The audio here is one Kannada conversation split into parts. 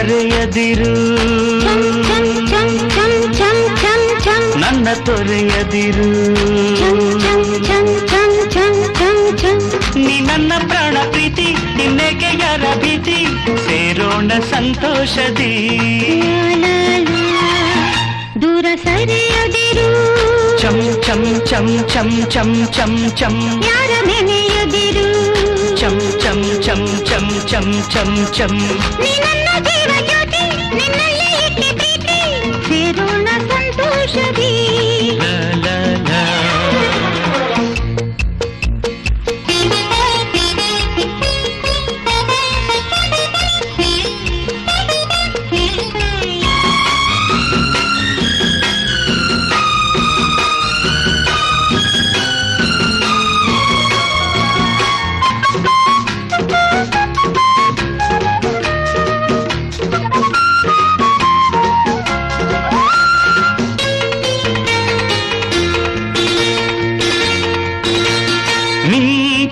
ಮರೆಯದಿರು ನನ್ನ ತೊರೆಯದಿರು ನೀ ನನ್ನ ಪ್ರಾಣ ಪ್ರೀತಿ ನಿನ್ನೆಗೆ ಯಾರ ಭೀತಿ ಸೇರೋಣ ಸಂತೋಷದಿ ದೂರ ಸರಿಯದಿರು ಚಂ ಚಂ ಚಂ ಚಂ ಚಂ ಚಂ ಚಂ ಯಾರ ನೆನೆಯದಿರು ಚಂ ಚಂ ಚಂ ಚಂ ಚಂ ಚಂ ಚಂ ನೀ ನನ್ನ ಜೀವ ಜ್ಯೋತಿ ನಿನ್ನಲ್ಲಿ ಇಟ್ಟಿ ಪ್ರೀತಿ ಸೇರೋಣ ಸಂತೋಷದಿ ಲಾ ಲಾ ಲಾ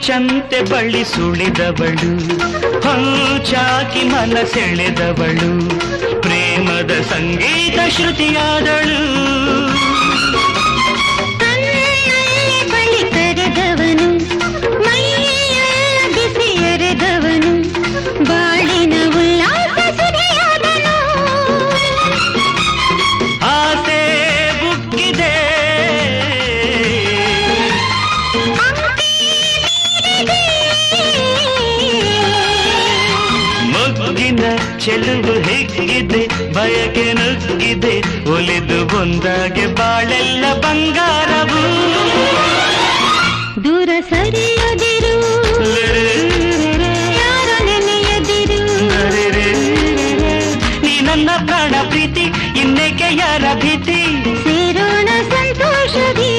ಚಂತೆ ಬಳ್ಳಿ ಸುಳಿದವಳು ಹೊಂಚಾಕಿ ಮನಸೆಳೆದವಳು ಪ್ರೇಮದ ಸಂಗೀತ ಶ್ರುತಿಯಾದಳು ಬಳಿ ಕರೆದವನು ಮೈಯ ಬಿಸಿ ಎರೆದವನು ಬಾಳಿನ ಉಲ್ಲಾಸ ಸುರಿಯಾದನು ಆಸೆ ಬುಕ್ಕಿದೆ ಮೊಗ್ಗಿನ ಚೆಲುವು ಹಿಗ್ಗಿದೆ ಬಯಕೆ ನುಗ್ಗಿದೆ ಒಲಿದು ಬಂದಾಗೆ ಬಾಳೆಲ್ಲ ಬಂಗಾರವು ದೂರ ಸರಿಯದಿರು ಯಾರ ನೆನೆಯದಿರು ನೀ ನನ್ನ ಪ್ರಾಣ ಪ್ರೀತಿ ಇನ್ನೇಕೆ ಯಾರ ಭೀತಿ ಸೇರೋಣ ಸಂತೋಷದಿ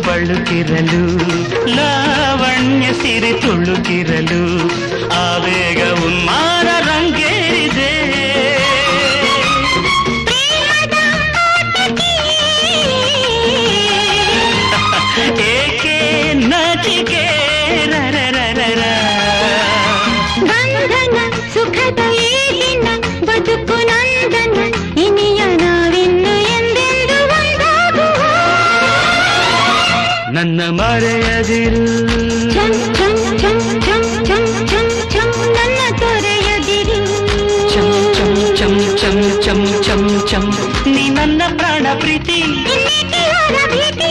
ಬಳುಕಿರಲು ಲಾವಣ್ಯ ಸಿರಿ ತುಳುಕಿರಲು ಆವೇಗ ಉನ್ಮಾನ ರಂಗೇರಿದೆ ಏಕೆ ನಾಚಿಕೆ ಬಂಧನ ಸುಖದ ಈ ದಿನ ಬದುಕು ನಂದನ ಇನಿಯ ನಾವಿನ್ನು ಎಂದೆಂದು ಒಂದಾಗುವ ನನ್ನ ಮರೆಯದಿರು ಚಂ ಚಂ ಚಂ ಚಂ ಚಂ ಚಂ ಚಂ ನನ್ನ ತೊರೆಯದಿರು ಚಂ ಚಂ ಚಂ ಚಂ ಚಂ ಚಂ ಚಂ ನೀ ನನ್ನ ಪ್ರಾಣ ಪ್ರೀತಿ ಇನ್ನೇಕೆ ಯಾರ ಭೀತಿ